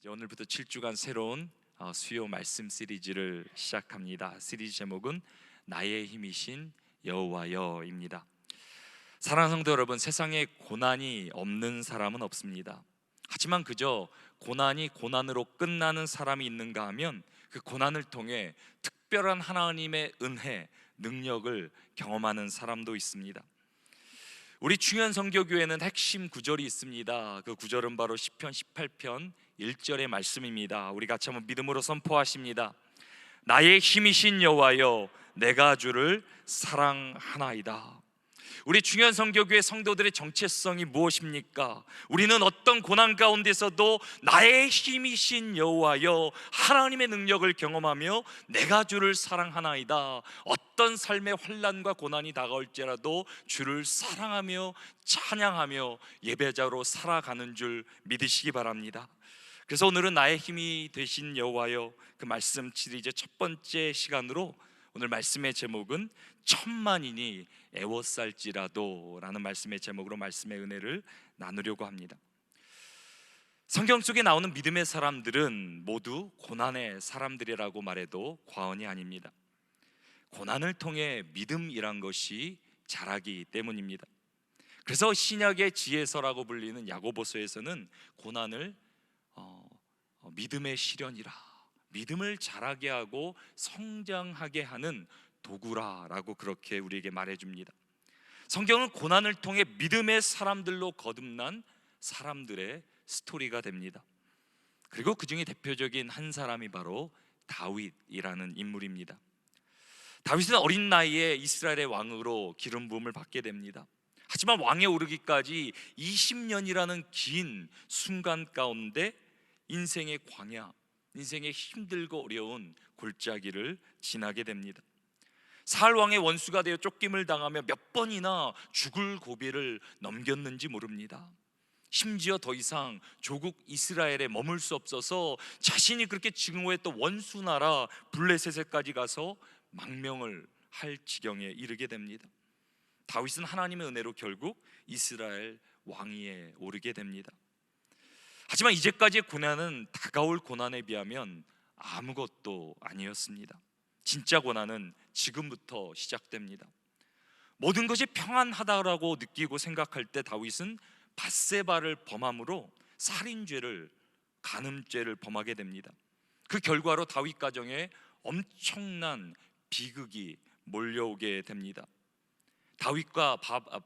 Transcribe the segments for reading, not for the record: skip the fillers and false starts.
오늘부터 7주간 새로운 수요 말씀 시리즈를 시작합니다. 시리즈 제목은 나의 힘이신 여호와여입니다. 사랑하는 성도 여러분, 세상에 고난이 없는 사람은 없습니다. 하지만 그저 고난이 고난으로 끝나는 사람이 있는가 하면 그 고난을 통해 특별한 하나님의 은혜, 능력을 경험하는 사람도 있습니다. 우리 충현선교교회는 핵심 구절이 있습니다. 그 구절은 바로 시편 18편 1절의 말씀입니다. 우리 같이 한번 믿음으로 선포하십니다. 나의 힘이신 여호와여, 내가 주를 사랑하나이다. 우리 충현선교교회 성도들의 정체성이 무엇입니까? 우리는 어떤 고난 가운데서도 나의 힘이신 여호와여, 하나님의 능력을 경험하며 내가 주를 사랑하나이다. 어떤 삶의 환난과 고난이 다가올지라도 주를 사랑하며 찬양하며 예배자로 살아가는 줄 믿으시기 바랍니다. 그래서 오늘은 나의 힘이 되신 여호와여, 그 말씀 시리즈 첫 번째 시간으로 오늘 말씀의 제목은 천만인이 애워쌀지라도 라는 말씀의 제목으로 말씀의 은혜를 나누려고 합니다. 성경 속에 나오는 믿음의 사람들은 모두 고난의 사람들이라고 말해도 과언이 아닙니다. 고난을 통해 믿음이란 것이 자라기 때문입니다. 그래서 신약의 지혜서라고 불리는 야고보서에서는 고난을 믿음의 시련이라, 믿음을 자라게 하고 성장하게 하는 도구라라고 그렇게 우리에게 말해줍니다. 성경은 고난을 통해 믿음의 사람들로 거듭난 사람들의 스토리가 됩니다. 그리고 그 중에 대표적인 한 사람이 바로 다윗이라는 인물입니다. 다윗은 어린 나이에 이스라엘의 왕으로 기름 부음을 받게 됩니다. 하지만 왕에 오르기까지 20년이라는 긴 순간 가운데 인생의 광야, 인생의 힘들고 어려운 골짜기를 지나게 됩니다. 사울 왕의 원수가 되어 쫓김을 당하며 몇 번이나 죽을 고비를 넘겼는지 모릅니다. 심지어 더 이상 조국 이스라엘에 머물 수 없어서 자신이 그렇게 증오했던 원수 나라 블레셋에까지 가서 망명을 할 지경에 이르게 됩니다. 다윗은 하나님의 은혜로 결국 이스라엘 왕위에 오르게 됩니다. 하지만 이제까지의 고난은 다가올 고난에 비하면 아무것도 아니었습니다. 진짜 고난은 지금부터 시작됩니다. 모든 것이 평안하다라고 느끼고 생각할 때 다윗은 밧세바를 범함으로 살인죄를, 간음죄를 범하게 됩니다. 그 결과로 다윗 가정에 엄청난 비극이 몰려오게 됩니다. 다윗과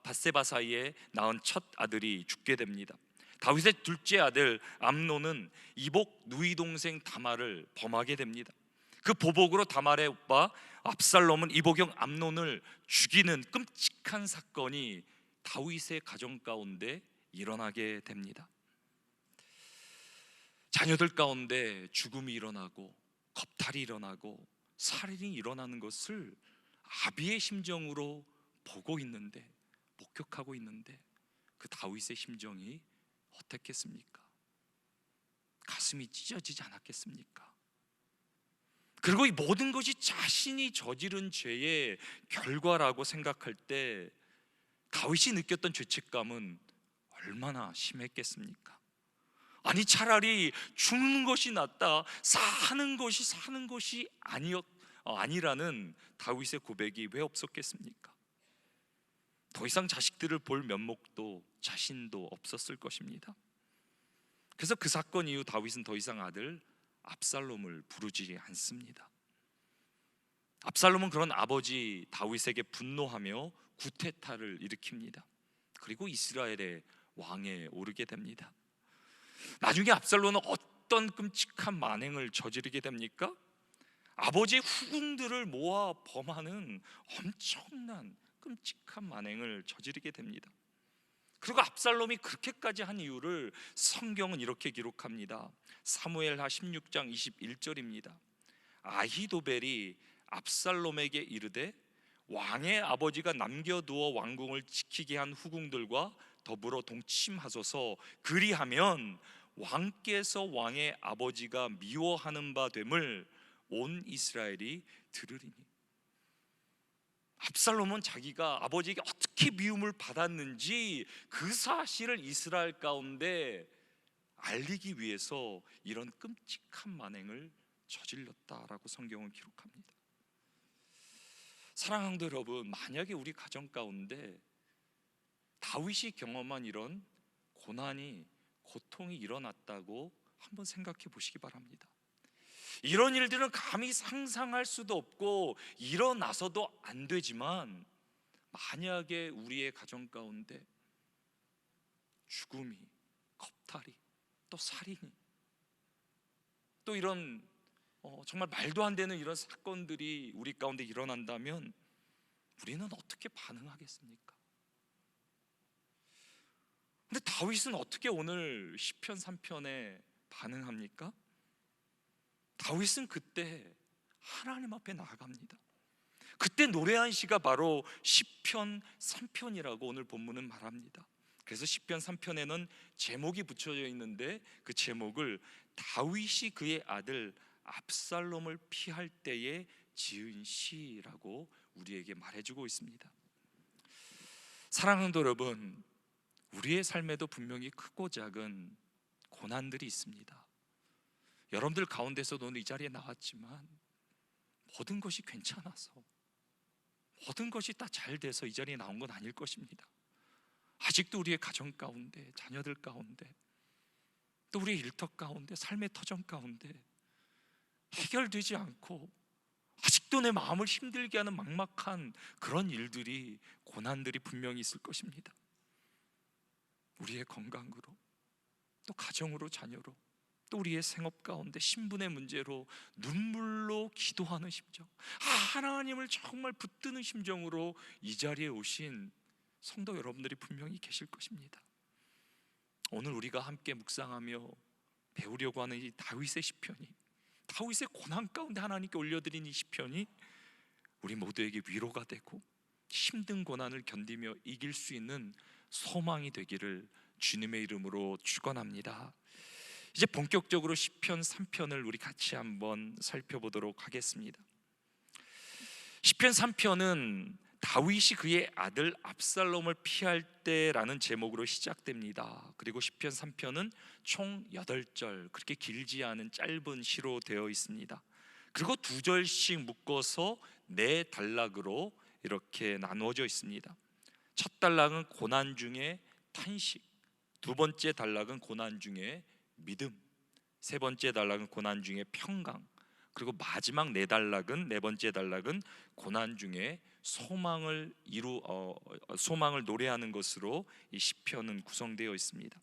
밧세바 사이에 낳은 첫 아들이 죽게 됩니다. 다윗의 둘째 아들 암논은 이복 누이 동생 다말을 범하게 됩니다. 그 보복으로 다말의 오빠 압살롬은 이복형 암논을 죽이는 끔찍한 사건이 다윗의 가정 가운데 일어나게 됩니다. 자녀들 가운데 죽음이 일어나고 겁탈이 일어나고 살인이 일어나는 것을 아비의 심정으로 보고 있는데, 목격하고 있는데 그 다윗의 심정이 어떻겠습니까? 가슴이 찢어지지 않았겠습니까? 그리고 이 모든 것이 자신이 저지른 죄의 결과라고 생각할 때 다윗이 느꼈던 죄책감은 얼마나 심했겠습니까? 아니, 차라리 죽는 것이 낫다, 사는 것이 아니라는 다윗의 고백이 왜 없었겠습니까? 더 이상 자식들을 볼 면목도 자신도 없었을 것입니다. 그래서 그 사건 이후 다윗은 더 이상 아들 압살롬을 부르지 않습니다. 압살롬은 그런 아버지 다윗에게 분노하며 구테타를 일으킵니다. 그리고 이스라엘의 왕에 오르게 됩니다. 나중에 압살롬은 어떤 끔찍한 만행을 저지르게 됩니까? 아버지의 후궁들을 모아 범하는 엄청난 끔찍한 만행을 저지르게 됩니다. 그리고 압살롬이 그렇게까지 한 이유를 성경은 이렇게 기록합니다. 사무엘하 16장 21절입니다. 아히도벨이 압살롬에게 이르되 왕의 아버지가 남겨두어 왕궁을 지키게 한 후궁들과 더불어 동침하소서, 그리하면 왕께서 왕의 아버지가 미워하는 바 됨을 온 이스라엘이 들으리니. 압살롬은 자기가 아버지에게 어떻게 미움을 받았는지 그 사실을 이스라엘 가운데 알리기 위해서 이런 끔찍한 만행을 저질렀다라고 성경은 기록합니다. 사랑하는 성도 여러분, 만약에 우리 가정 가운데 다윗이 경험한 이런 고난이, 고통이 일어났다고 한번 생각해 보시기 바랍니다. 이런 일들은 감히 상상할 수도 없고 일어나서도 안 되지만, 만약에 우리의 가정 가운데 죽음이, 겁탈이, 또 살인이, 또 이런 정말 말도 안 되는 이런 사건들이 우리 가운데 일어난다면 우리는 어떻게 반응하겠습니까? 근데 다윗은 어떻게 오늘 시편 3편에 반응합니까? 다윗은 그때 하나님 앞에 나아갑니다. 그때 노래한 시가 바로 시편 3편이라고 오늘 본문은 말합니다. 그래서 시편 3편에는 제목이 붙여져 있는데, 그 제목을 다윗이 그의 아들 압살롬을 피할 때에 지은 시라고 우리에게 말해주고 있습니다. 사랑하는 여러분, 우리의 삶에도 분명히 크고 작은 고난들이 있습니다. 여러분들 가운데서도 오늘 이 자리에 나왔지만 모든 것이 괜찮아서, 모든 것이 다 잘 돼서 이 자리에 나온 건 아닐 것입니다. 아직도 우리의 가정 가운데, 자녀들 가운데, 또 우리의 일터 가운데, 삶의 터전 가운데 해결되지 않고 아직도 내 마음을 힘들게 하는 막막한 그런 일들이, 고난들이 분명히 있을 것입니다. 우리의 건강으로, 또 가정으로, 자녀로, 또 우리의 생업 가운데 신분의 문제로 눈물로 기도하는 심정, 하나님을 정말 붙드는 심정으로 이 자리에 오신 성도 여러분들이 분명히 계실 것입니다. 오늘 우리가 함께 묵상하며 배우려고 하는 이 다윗의 시편이, 다윗의 고난 가운데 하나님께 올려드린 이 시편이 우리 모두에게 위로가 되고 힘든 고난을 견디며 이길 수 있는 소망이 되기를 주님의 이름으로 축원합니다. 이제 본격적으로 시편 3편을 우리 같이 한번 살펴보도록 하겠습니다. 시편 3편은 다윗이 그의 아들 압살롬을 피할 때라는 제목으로 시작됩니다. 그리고 시편 3편은 총 8절, 그렇게 길지 않은 짧은 시로 되어 있습니다. 그리고 2절씩 묶어서 4단락으로 이렇게 나누어져 있습니다. 첫 단락은 고난 중에 탄식, 두 번째 단락은 고난 중에 믿음, 세 번째 단락은 고난 중에 평강, 그리고 마지막 4단락은, 네 번째 단락은 고난 중에 소망을 소망을 노래하는 것으로 이 시편은 구성되어 있습니다.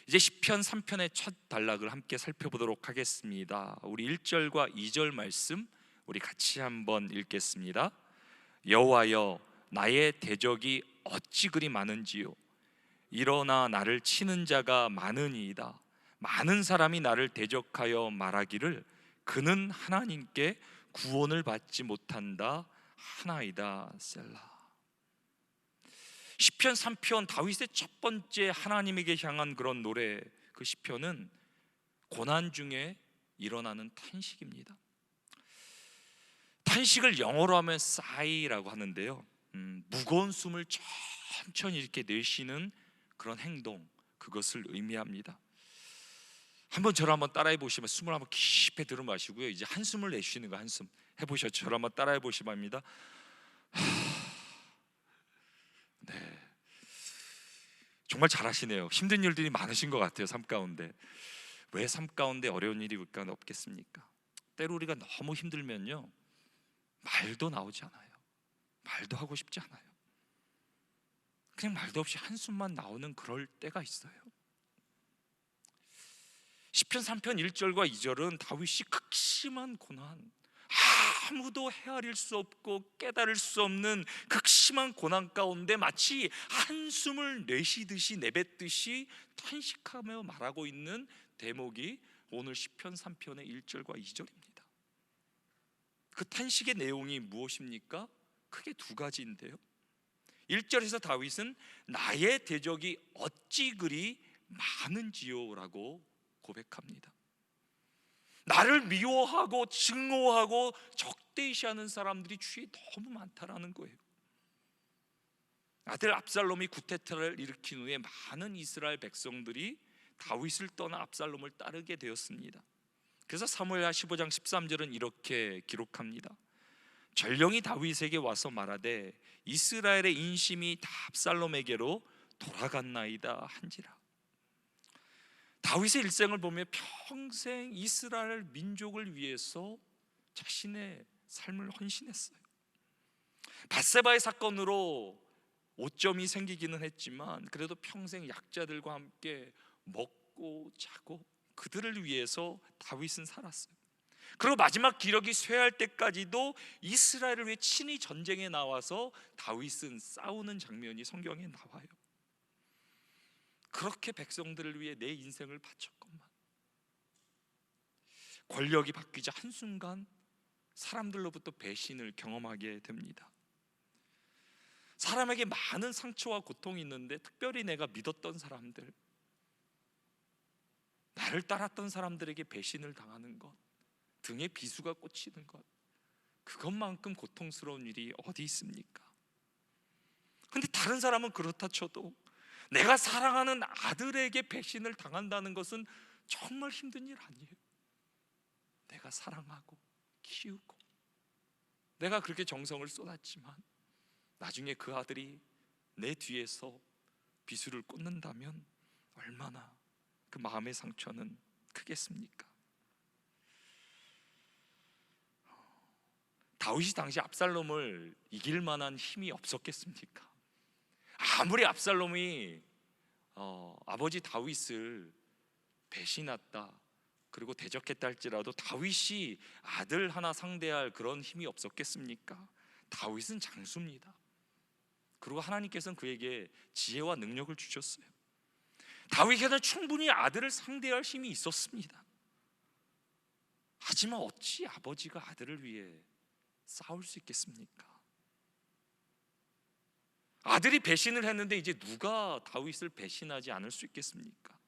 이제 시편 3편의 첫 단락을 함께 살펴보도록 하겠습니다. 우리 1절과 2절 말씀 우리 같이 한번 읽겠습니다. 여호와여, 나의 대적이 어찌 그리 많은지요. 일어나 나를 치는 자가 많으니이다. 많은 사람이 나를 대적하여 말하기를 그는 하나님께 구원을 받지 못한다 하나이다. 셀라. 시편 3편, 다윗의 첫 번째 하나님에게 향한 그런 노래, 그 시편은 고난 중에 일어나는 탄식입니다. 탄식을 영어로 하면 sigh라고 하는데요, 무거운 숨을 천천히 이렇게 내쉬는 그런 행동, 그것을 의미합니다. 한번 저를 한번 따라해 보시면, 숨을 한번 깊이 들어 마시고요, 이제 한숨을 내쉬는 거, 한숨 해보셨죠? 저를 한번 따라해 보시면 합니다. 네, 정말 잘하시네요. 힘든 일들이 많으신 것 같아요, 삶 가운데. 왜 삶 가운데 어려운 일이 없겠습니까? 때로 우리가 너무 힘들면요, 말도 나오지 않아요. 말도 하고 싶지 않아요. 그냥 말도 없이 한숨만 나오는 그럴 때가 있어요. 시편 3편 1절과 2절은 다윗이 극심한 고난, 아무도 헤아릴 수 없고 깨달을 수 없는 극심한 고난 가운데 마치 한숨을 내쉬듯이, 내뱉듯이 탄식하며 말하고 있는 대목이 오늘 시편 3편의 1절과 2절입니다. 그 탄식의 내용이 무엇입니까? 크게 두 가지인데요, 1절에서 다윗은 나의 대적이 어찌 그리 많은지요 라고 고백합니다. 나를 미워하고 증오하고 적대시하는 사람들이 주위에 너무 많다라는 거예요. 아들 압살롬이 구테타를 일으킨 후에 많은 이스라엘 백성들이 다윗을 떠나 압살롬을 따르게 되었습니다. 그래서 사무엘하 15장 13절은 이렇게 기록합니다. 전령이 다윗에게 와서 말하되 이스라엘의 인심이 다 압살롬에게로 돌아갔나이다 한지라. 다윗의 일생을 보면 평생 이스라엘 민족을 위해서 자신의 삶을 헌신했어요. 밧세바의 사건으로 오점이 생기기는 했지만 그래도 평생 약자들과 함께 먹고 자고 그들을 위해서 다윗은 살았어요. 그리고 마지막 기력이 쇠할 때까지도 이스라엘을 위해 친히 전쟁에 나와서 다윗은 싸우는 장면이 성경에 나와요. 그렇게 백성들을 위해 내 인생을 바쳤건만 권력이 바뀌자 한순간 사람들로부터 배신을 경험하게 됩니다. 사람에게 많은 상처와 고통이 있는데 특별히 내가 믿었던 사람들, 나를 따랐던 사람들에게 배신을 당하는 것, 등에 비수가 꽂히는 것, 그것만큼 고통스러운 일이 어디 있습니까? 근데 다른 사람은 그렇다 쳐도 내가 사랑하는 아들에게 배신을 당한다는 것은 정말 힘든 일 아니에요. 내가 사랑하고 키우고 내가 그렇게 정성을 쏟았지만 나중에 그 아들이 내 뒤에서 비수를 꽂는다면 얼마나 그 마음의 상처는 크겠습니까? 다윗이 당시 압살롬을 이길 만한 힘이 없었겠습니까? 아무리 압살롬이 아버지 다윗을 배신했다 그리고 대적했다 할지라도 다윗이 아들 하나 상대할 그런 힘이 없었겠습니까? 다윗은 장수입니다. 그리고 하나님께서는 그에게 지혜와 능력을 주셨어요. 다윗에게는 충분히 아들을 상대할 힘이 있었습니다. 하지만 어찌 아버지가 아들을 위해 싸울 수 있겠습니까? 아들이 배신을 했는데 이제 누가 다윗을 배신하지 않을 수 있겠습니까?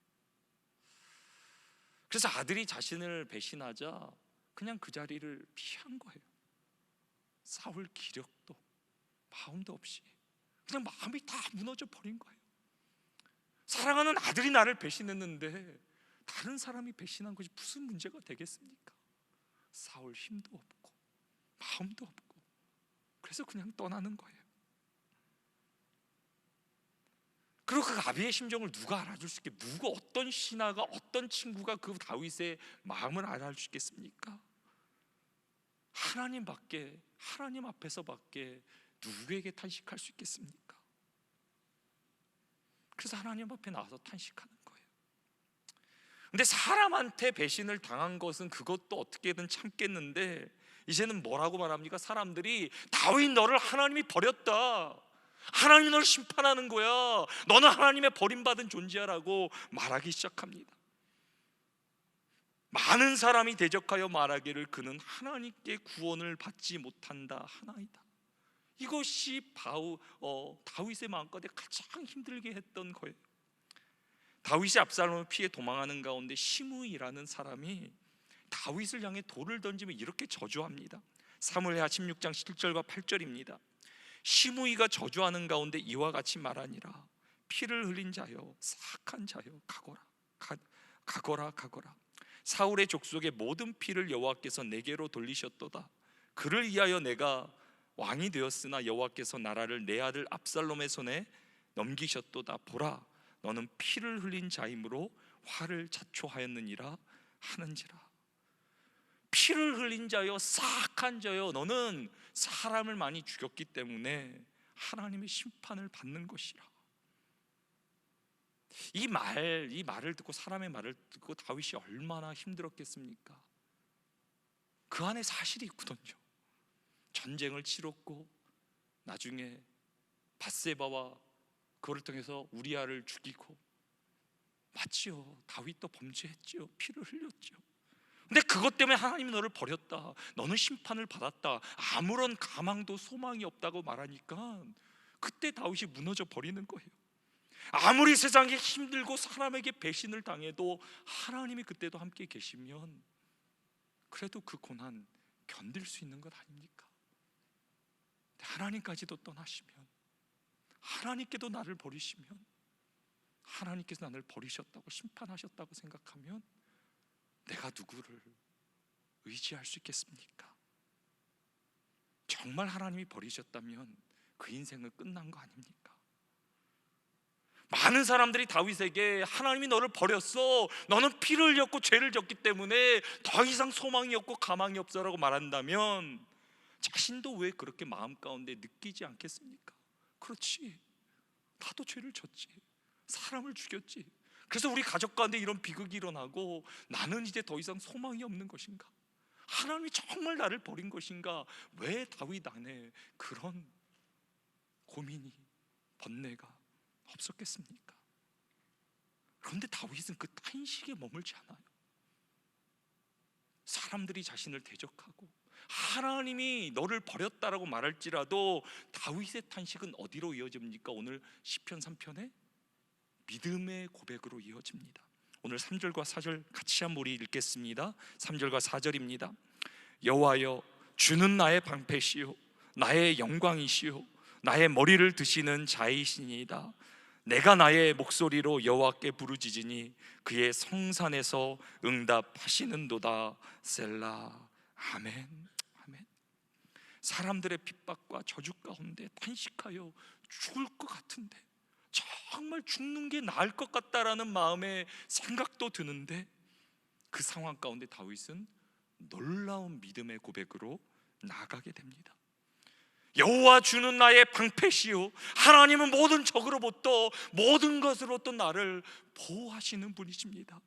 그래서 아들이 자신을 배신하자 그냥 그 자리를 피한 거예요. 싸울 기력도 마음도 없이 그냥 마음이 다 무너져 버린 거예요. 사랑하는 아들이 나를 배신했는데 다른 사람이 배신한 것이 무슨 문제가 되겠습니까? 싸울 힘도 없고 마음도 없고 그래서 그냥 떠나는 거예요. 그리고 그 아비의 심정을 누가 알아줄 수 있겠? 누구 어떤 신하가 어떤 친구가 그 다윗의 마음을 알아줄 수 있겠습니까? 하나님밖에, 하나님 앞에서밖에 누구에게 탄식할 수 있겠습니까? 그래서 하나님 앞에 나와서 탄식하는 거예요. 근데 사람한테 배신을 당한 것은 그것도 어떻게든 참겠는데 이제는 뭐라고 말합니까? 사람들이 다윗 너를 하나님이 버렸다, 하나님이 너를 심판하는 거야, 너는 하나님의 버림받은 존재야라고 말하기 시작합니다. 많은 사람이 대적하여 말하기를 그는 하나님께 구원을 받지 못한다 하나이다. 이것이 다윗의 마음가운데 가장 힘들게 했던 거예요. 다윗이 압살롬을 피해 도망하는 가운데 시므이라는 사람이 다윗을 향해 돌을 던지며 이렇게 저주합니다. 사무엘하 16장 7절과 8절입니다. 시므이가 저주하는 가운데 이와 같이 말하니라. 피를 흘린 자여, 사악한 자여, 가거라. 사울의 족속의 모든 피를 여호와께서 내게로 돌리셨도다. 그를 위하여 내가 왕이 되었으나 여호와께서 나라를 내 아들 압살롬의 손에 넘기셨도다. 보라, 너는 피를 흘린 자이므로 화를 자초하였느니라 하는지라. 피를 흘린 자여, 사악한 자여, 너는 사람을 많이 죽였기 때문에 하나님의 심판을 받는 것이라. 이 말을 듣고, 사람의 말을 듣고 다윗이 얼마나 힘들었겠습니까? 그 안에 사실이 있거든요. 전쟁을 치렀고 나중에 밧세바와 그를 통해서 우리아를 죽이고, 맞지요, 다윗도 범죄했지요, 피를 흘렸죠. 근데 그것 때문에 하나님이 너를 버렸다, 너는 심판을 받았다, 아무런 가망도 소망이 없다고 말하니까 그때 다윗이 무너져 버리는 거예요. 아무리 세상에 힘들고 사람에게 배신을 당해도 하나님이 그때도 함께 계시면 그래도 그 고난 견딜 수 있는 것 아닙니까? 하나님까지도 떠나시면, 하나님께도 나를 버리시면 하나님께서 나를 버리셨다고 심판하셨다고 생각하면 내가 누구를 의지할 수 있겠습니까? 정말 하나님이 버리셨다면 그 인생은 끝난 거 아닙니까? 많은 사람들이 다윗에게 하나님이 너를 버렸어, 너는 피를 흘렸고 죄를 졌기 때문에 더 이상 소망이 없고 가망이 없어라고 말한다면 자신도 왜 그렇게 마음 가운데 느끼지 않겠습니까? 그렇지, 나도 죄를 졌지, 사람을 죽였지, 그래서 우리 가족 가운데 이런 비극이 일어나고 나는 이제 더 이상 소망이 없는 것인가? 하나님이 정말 나를 버린 것인가? 왜 다윗 안에 그런 고민이, 번뇌가 없었겠습니까? 그런데 다윗은 그 탄식에 머물지 않아요. 사람들이 자신을 대적하고 하나님이 너를 버렸다라고 말할지라도 다윗의 탄식은 어디로 이어집니까? 오늘 시편 3편에 믿음의 고백으로 이어집니다. 오늘 3절과 4절 같이 한번 우리 읽겠습니다. 3절과 4절입니다. 여호와여, 주는 나의 방패시요 나의 영광이시요 나의 머리를 드시는 자이시니이다. 내가 나의 목소리로 여호와께 부르짖으니 그의 성산에서 응답하시는도다. 셀라. 아멘. 아멘. 사람들의 핍박과 저주 가운데 탄식하여 죽을 것 같은데, 정말 죽는 게 나을 것 같다라는 마음의 생각도 드는데, 그 상황 가운데 다윗은 놀라운 믿음의 고백으로 나아가게 됩니다. 여호와 주는 나의 방패시요, 하나님은 모든 적으로부터 모든 것으로부터 나를 보호하시는 분이십니다.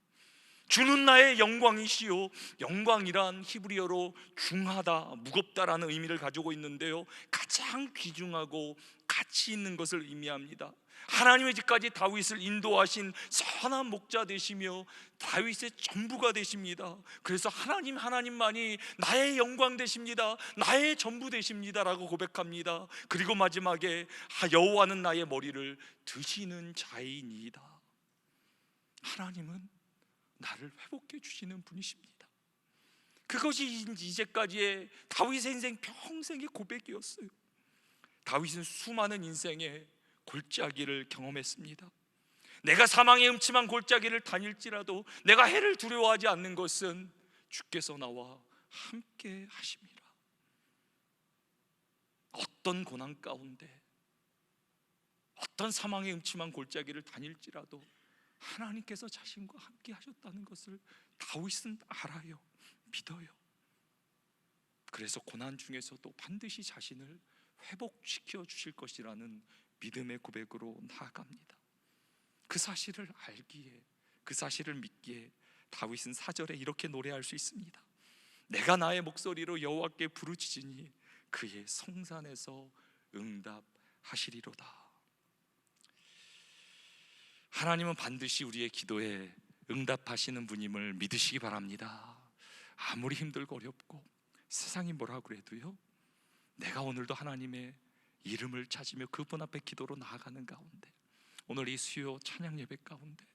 주는 나의 영광이시요, 영광이란 히브리어로 중하다, 무겁다라는 의미를 가지고 있는데요, 가장 귀중하고 가치 있는 것을 의미합니다. 하나님의 집까지 다윗을 인도하신 선한 목자 되시며 다윗의 전부가 되십니다. 그래서 하나님만이 나의 영광 되십니다, 나의 전부 되십니다라고 고백합니다. 그리고 마지막에 여호와는 나의 머리를 드시는 자이니이다. 하나님은 나를 회복해 주시는 분이십니다. 그것이 이제까지의 다윗의 인생 평생의 고백이었어요. 다윗은 수많은 인생의 골짜기를 경험했습니다. 내가 사망의 음침한 골짜기를 다닐지라도 내가 해를 두려워하지 않는 것은 주께서 나와 함께 하심이라. 어떤 고난 가운데, 어떤 사망의 음침한 골짜기를 다닐지라도 하나님께서 자신과 함께 하셨다는 것을 다윗은 알아요, 믿어요. 그래서 고난 중에서도 반드시 자신을 회복시켜 주실 것이라는 믿음의 고백으로 나아갑니다. 그 사실을 알기에, 그 사실을 믿기에 다윗은 4절에 이렇게 노래할 수 있습니다. 내가 나의 목소리로 여호와께 부르짖으니 그의 성산에서 응답하시리로다. 하나님은 반드시 우리의 기도에 응답하시는 분임을 믿으시기 바랍니다. 아무리 힘들고 어렵고 세상이 뭐라 그래도요, 내가 오늘도 하나님의 이름을 찾으며 그분 앞에 기도로 나아가는 가운데, 오늘 이 수요 찬양 예배 가운데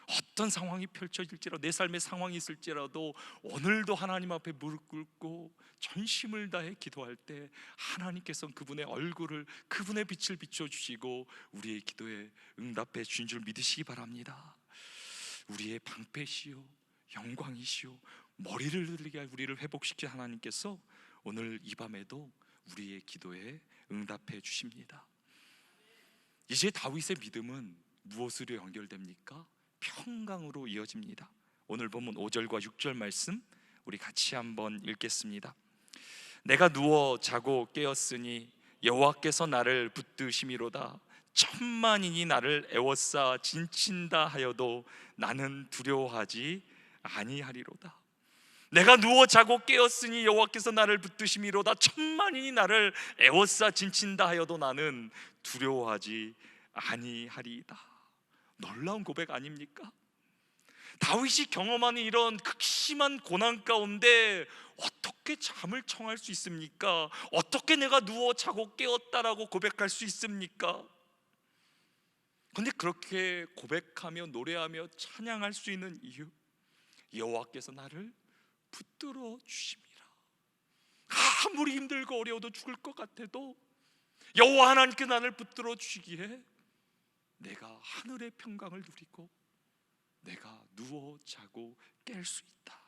어떤 상황이 펼쳐질지라도, 내 삶의 상황이 있을지라도 오늘도 하나님 앞에 무릎 꿇고 전심을 다해 기도할 때 하나님께서는 그분의 얼굴을, 그분의 빛을 비춰주시고 우리의 기도에 응답해 주신 줄 믿으시기 바랍니다. 우리의 방패시요 영광이시요 머리를 들리게 할 우리를 회복시킨 하나님께서 오늘 이 밤에도 우리의 기도에 응답해 주십니다. 이제 다윗의 믿음은 무엇으로 연결됩니까? 평강으로 이어집니다. 오늘 본문 5절과 6절 말씀 우리 같이 한번 읽겠습니다. 내가 누워 자고 깨었으니 여호와께서 나를 붙드심이로다. 천만인이 나를 애워싸 진친다 하여도 나는 두려워하지 아니하리로다. 내가 누워 자고 깨었으니 여호와께서 나를 붙드심이로다. 천만인이 나를 애워싸 진친다 하여도 나는 두려워하지 아니하리이다. 놀라운 고백 아닙니까? 다윗이 경험하는 이런 극심한 고난 가운데 어떻게 잠을 청할 수 있습니까? 어떻게 내가 누워 자고 깨었다라고 고백할 수 있습니까? 그런데 그렇게 고백하며 노래하며 찬양할 수 있는 이유, 여호와께서 나를 붙들어 주심이라. 아무리 힘들고 어려워도 죽을 것 같아도 여호와 하나님께 나를 붙들어 주시기에 내가 하늘의 평강을 누리고 내가 누워 자고 깰 수 있다.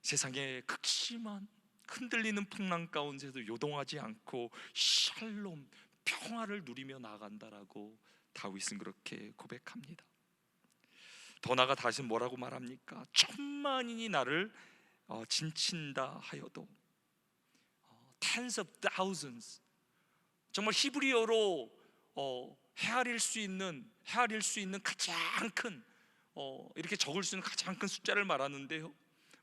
세상의 극심한 흔들리는 풍랑 가운데도 요동하지 않고 샬롬, 평화를 누리며 나아간다라고 다윗은 그렇게 고백합니다. 더 나아가 다시 뭐라고 말합니까? 천만인이 나를 진친다 하여도, tens of thousands, 정말 히브리어로 헤아릴 수 있는 가장 큰, 이렇게 적을 수 있는 가장 큰 숫자를 말하는데요,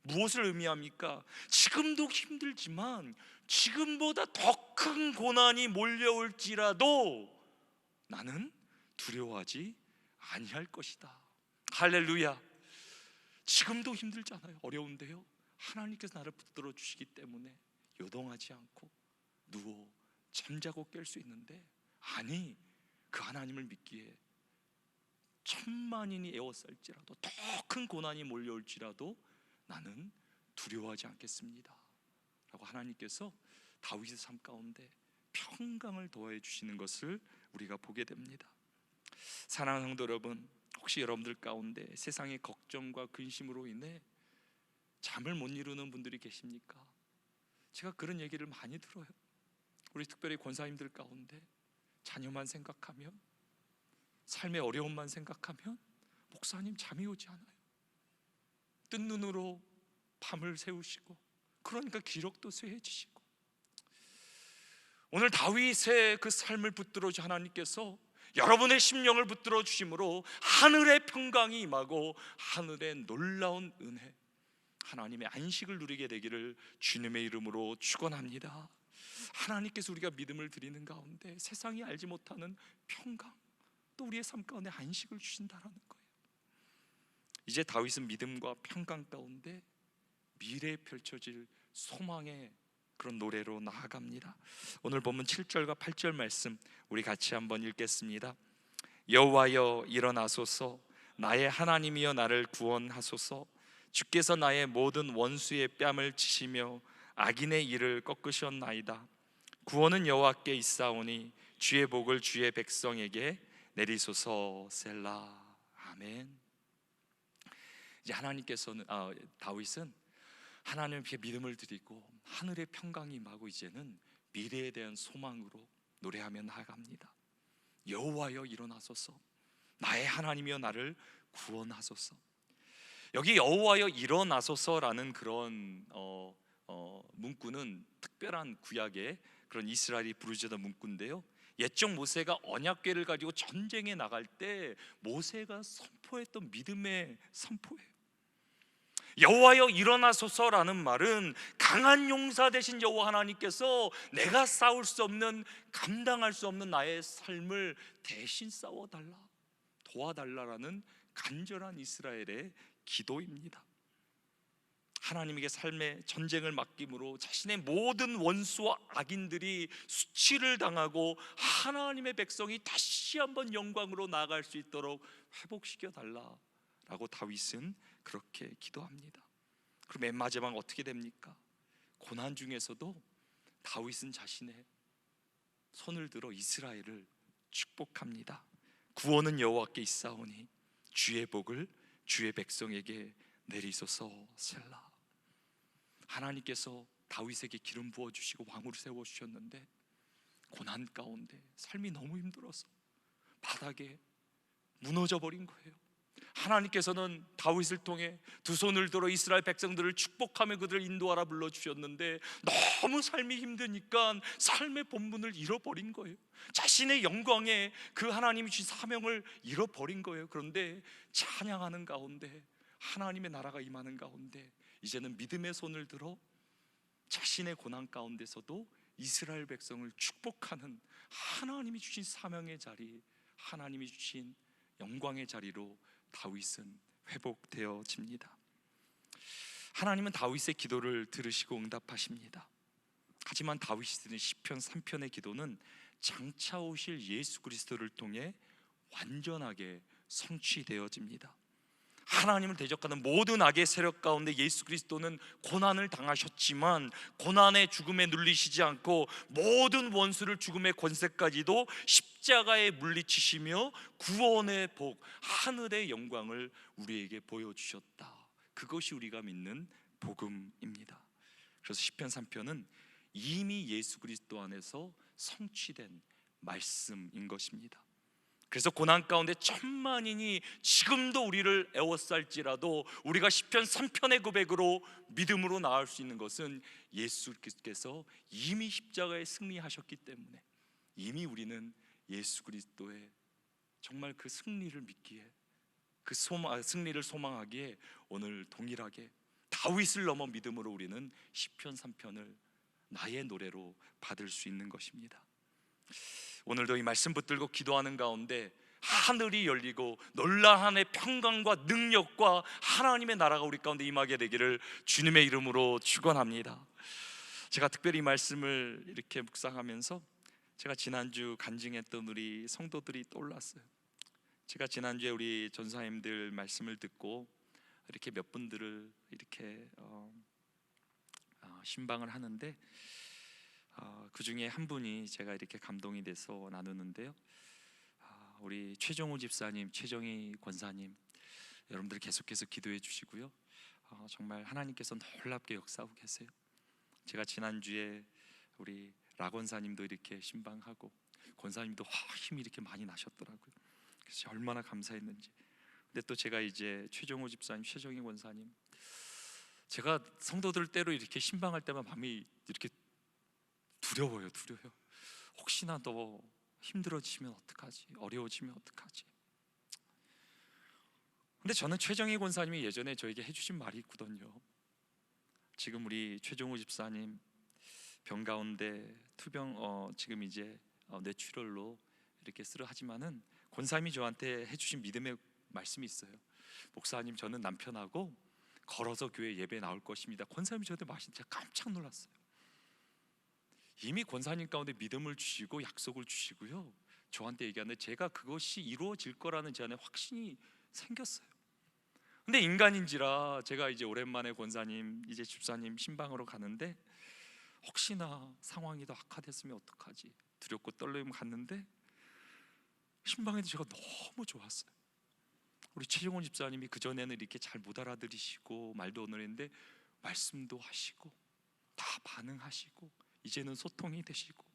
무엇을 의미합니까? 지금도 힘들지만 지금보다 더 큰 고난이 몰려올지라도 나는 두려워하지 아니할 것이다. 할렐루야. 지금도 힘들잖아요. 어려운데요, 하나님께서 나를 붙들어 주시기 때문에 요동하지 않고 누워 잠자고 깰 수 있는데, 아니, 그 하나님을 믿기에 천만인이 에워쌀지라도 더 큰 고난이 몰려올지라도 나는 두려워하지 않겠습니다 라고 하나님께서 다윗의 삶 가운데 평강을 더해 주시는 것을 우리가 보게 됩니다. 사랑하는 성도 여러분, 혹시 여러분들 가운데 세상의 걱정과 근심으로 인해 잠을 못 이루는 분들이 계십니까? 제가 그런 얘기를 많이 들어요. 우리 특별히 권사님들 가운데 자녀만 생각하면, 삶의 어려움만 생각하면 목사님 잠이 오지 않아요. 뜬 눈으로 밤을 새우시고, 그러니까 기력도 쇠해지시고. 오늘 다윗의 그 삶을 붙들어 주 하나님께서 여러분의 심령을 붙들어 주심으로 하늘의 평강이 임하고 하늘의 놀라운 은혜, 하나님의 안식을 누리게 되기를 주님의 이름으로 축원합니다. 하나님께서 우리가 믿음을 드리는 가운데 세상이 알지 못하는 평강, 또 우리의 삶 가운데 안식을 주신다라는 거예요. 이제 다윗은 믿음과 평강 가운데 미래에 펼쳐질 소망의 그런 노래로 나아갑니다. 오늘 본문 7절과 8절 말씀 우리 같이 한번 읽겠습니다. 여호와여 일어나소서, 나의 하나님이여 나를 구원하소서. 주께서 나의 모든 원수의 뺨을 치시며 악인의 일을 꺾으셨나이다. 구원은 여호와께 있사오니 주의 복을 주의 백성에게 내리소서. 셀라. 아멘. 이제 하나님께서는 다윗은 하나님께 믿음을 드리고 하늘의 평강이 임하고 이제는 미래에 대한 소망으로 노래하며 나아갑니다. 여호와여 일어나소서, 나의 하나님이여 나를 구원하소서. 여기 여호와여 일어나소서라는 그런 문구는 특별한 구약의 그런 이스라엘이 부르짖던 문구인데요, 옛적 모세가 언약궤를 가지고 전쟁에 나갈 때 모세가 선포했던 믿음의 선포예요. 여호와여 일어나소서라는 말은 강한 용사 되신 여호와 하나님께서 내가 싸울 수 없는, 감당할 수 없는 나의 삶을 대신 싸워달라, 도와달라라는 간절한 이스라엘의 기도입니다. 하나님에게 삶의 전쟁을 맡김으로 자신의 모든 원수와 악인들이 수치를 당하고 하나님의 백성이 다시 한번 영광으로 나아갈 수 있도록 회복시켜 달라라고 다윗은 그렇게 기도합니다. 그럼 맨 마지막 어떻게 됩니까? 고난 중에서도 다윗은 자신의 손을 들어 이스라엘을 축복합니다. 구원은 여호와께 있사오니 주의 복을 주의 백성에게 내리소서. 셀라. 하나님께서 다윗에게 기름 부어주시고 왕으로 세워주셨는데 고난 가운데 삶이 너무 힘들어서 바닥에 무너져 버린 거예요. 하나님께서는 다윗을 통해 두 손을 들어 이스라엘 백성들을 축복하며 그들을 인도하라 불러주셨는데 너무 삶이 힘드니까 삶의 본분을 잃어버린 거예요. 자신의 영광에 그 하나님이 주신 사명을 잃어버린 거예요. 그런데 찬양하는 가운데, 하나님의 나라가 임하는 가운데 이제는 믿음의 손을 들어 자신의 고난 가운데서도 이스라엘 백성을 축복하는 하나님이 주신 사명의 자리, 하나님이 주신 영광의 자리로 다윗은 회복되어집니다. 하나님은 다윗의 기도를 들으시고 응답하십니다. 하지만 다윗이 드린 시편 3편의 기도는 장차 오실 예수 그리스도를 통해 완전하게 성취되어집니다. 하나님을 대적하는 모든 악의 세력 가운데 예수 그리스도는 고난을 당하셨지만 고난의 죽음에 눌리시지 않고 모든 원수를 죽음의 권세까지도 십자가에 물리치시며 구원의 복, 하늘의 영광을 우리에게 보여주셨다. 그것이 우리가 믿는 복음입니다. 그래서 시편 3편은 이미 예수 그리스도 안에서 성취된 말씀인 것입니다. 그래서 고난 가운데 천만인이 지금도 우리를 애워쌀지라도 우리가 시편 3편의 고백으로 믿음으로 나아갈 수 있는 것은 예수께서 이미 십자가에 승리하셨기 때문에, 이미 우리는 예수 그리스도의 정말 그 승리를 믿기에, 그 승리를 소망하기에 오늘 동일하게 다윗을 넘어 믿음으로 우리는 시편 3편을 나의 노래로 받을 수 있는 것입니다. 오늘도 이 말씀 붙들고 기도하는 가운데 하늘이 열리고 놀라움의 평강과 능력과 하나님의 나라가 우리 가운데 임하게 되기를 주님의 이름으로 축원합니다. 제가 특별히 이 말씀을 이렇게 묵상하면서 제가 지난주 간증했던 우리 성도들이 떠올랐어요. 제가 지난주에 우리 전사님들 말씀을 듣고 이렇게 몇 분들을 이렇게 신방을 하는데 그 중에 한 분이 제가 이렇게 감동이 돼서 나누는데요. 우리 최종호 집사님, 최정희 권사님, 여러분들 계속해서 기도해 주시고요. 정말 하나님께서 놀랍게 역사하고 계세요. 제가 지난주에 우리 라 권사님도 이렇게 신방하고 권사님도 힘이 이렇게 많이 나셨더라고요. 그래서 얼마나 감사했는지. 근데 또 제가 이제 최종호 집사님, 최정희 권사님, 제가 성도들 때로 이렇게 신방할 때만 마음이 이렇게 두려워요. 혹시나 더 힘들어지면 어떡하지? 어려워지면 어떡하지? 근데 저는 최정희 권사님이 예전에 저에게 해주신 말이 있거든요. 지금 우리 최종호 집사님 병 가운데 투병 지금 이제 뇌출혈로 이렇게 쓰러하지만은 권사님이 저한테 해주신 믿음의 말씀이 있어요. 목사님, 저는 남편하고 걸어서 교회 예배 나올 것입니다. 권사님이 저한테 말씀, 제가 깜짝 놀랐어요. 이미 권사님 가운데 믿음을 주시고 약속을 주시고요, 저한테 얘기하는데 제가 그것이 이루어질 거라는 제 안에 확신이 생겼어요. 근데 인간인지라 제가 이제 오랜만에 권사님, 이제 집사님 신방으로 가는데 혹시나 상황이 더 악화됐으면 어떡하지 두렵고 떨리면 갔는데 신방에도 제가 너무 좋았어요. 우리 최종원 집사님이 그전에는 이렇게 잘 못 알아들으시고 말도 안 했는데 말씀도 하시고 다 반응하시고 이제는 소통이 되시고,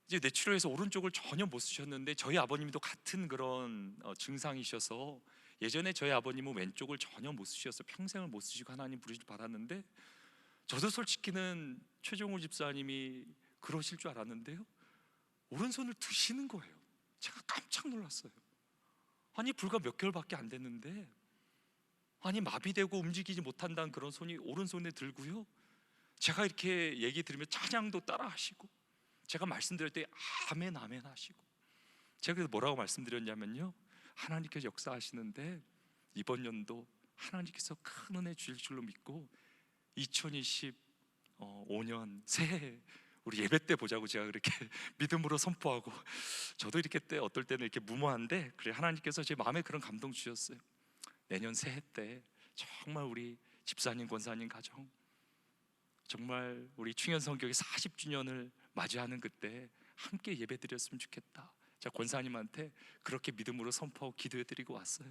이제 뇌출혈해서 오른쪽을 전혀 못 쓰셨는데 저희 아버님도 같은 그런 증상이셔서 예전에 저희 아버님은 왼쪽을 전혀 못 쓰셔서 평생을 못 쓰시고 하나님 부르시길 받았는데, 저도 솔직히는 최종호 집사님이 그러실 줄 알았는데요, 오른손을 드시는 거예요. 제가 깜짝 놀랐어요. 아니 불과 몇 개월밖에 안 됐는데, 아니 마비되고 움직이지 못한다는 그런 손이 오른손에 들고요, 제가 이렇게 얘기 들으면 찬양도 따라 하시고, 제가 말씀드릴 때 아멘 아멘 하시고, 제가 그래서 뭐라고 말씀드렸냐면요, 하나님께서 역사하시는데 이번 연도 하나님께서 큰 은혜 주실 줄로 믿고 2025년 새해 우리 예배 때 보자고 제가 그렇게 믿음으로 선포하고, 저도 이렇게 때 어떨 때는 이렇게 무모한데 그래 하나님께서 제 마음에 그런 감동 주셨어요. 내년 새해 때 정말 우리 집사님 권사님 가정 정말 우리 충현성교회 40주년을 맞이하는 그때 함께 예배 드렸으면 좋겠다. 제가 권사님한테 그렇게 믿음으로 선포하고 기도해드리고 왔어요.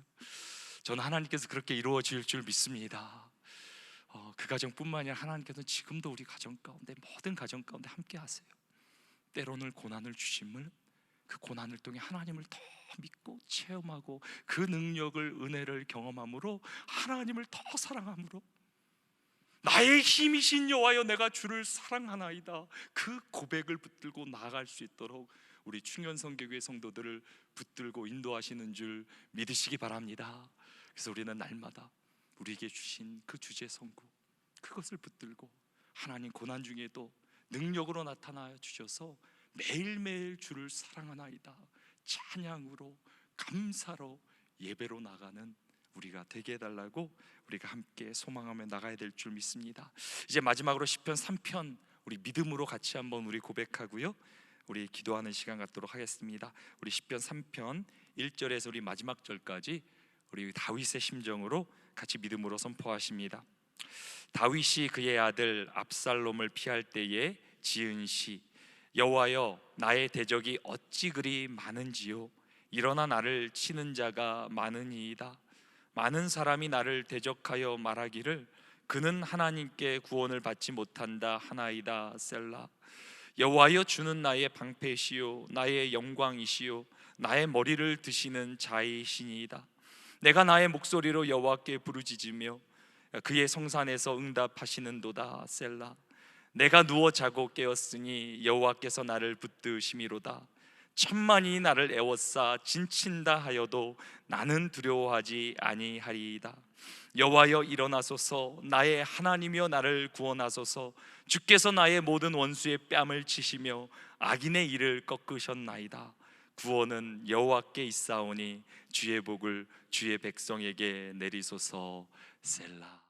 저는 하나님께서 그렇게 이루어질 줄 믿습니다. 그 가정뿐만 아니라 하나님께서는 지금도 우리 가정 가운데 모든 가정 가운데 함께 하세요. 때로는 고난을 주심을, 그 고난을 통해 하나님을 더 믿고 체험하고 그 능력을, 은혜를 경험함으로 하나님을 더 사랑함으로 나의 힘이신 여호와여 내가 주를 사랑하나이다, 그 고백을 붙들고 나아갈 수 있도록 우리 충현성교회 성도들을 붙들고 인도하시는 줄 믿으시기 바랍니다. 그래서 우리는 날마다 우리에게 주신 그 주제 선고, 그것을 붙들고 하나님 고난 중에도 능력으로 나타나 주셔서 매일매일 주를 사랑하나이다 찬양으로 감사로 예배로 나가는 우리가 되게 해달라고 우리가 함께 소망하며 나가야 될 줄 믿습니다. 이제 마지막으로 시편 3편 우리 믿음으로 같이 한번 우리 고백하고요, 우리 기도하는 시간 갖도록 하겠습니다. 우리 시편 3편 1절에서 우리 마지막 절까지 우리 다윗의 심정으로 같이 믿음으로 선포하십니다. 다윗이 그의 아들 압살롬을 피할 때에 지은 시, 여호와여 나의 대적이 어찌 그리 많은지요. 일어나 나를 치는 자가 많으니이다. 많은 사람이 나를 대적하여 말하기를 그는 하나님께 구원을 받지 못한다 하나이다. 셀라. 여호와여 주는 나의 방패시요 나의 영광이시요 나의 머리를 드시는 자이시니이다. 내가 나의 목소리로 여호와께 부르짖으며 그의 성산에서 응답하시는도다. 셀라. 내가 누워 자고 깨었으니 여호와께서 나를 붙드심이로다. 천만이 나를 애워싸 진친다 하여도 나는 두려워하지 아니하리이다. 여호와여 일어나소서. 나의 하나님이여 나를 구원하소서. 주께서 나의 모든 원수의 뺨을 치시며 악인의 일을 꺾으셨나이다. 구원은 여호와께 있사오니 주의 복을 주의 백성에게 내리소서. 셀라.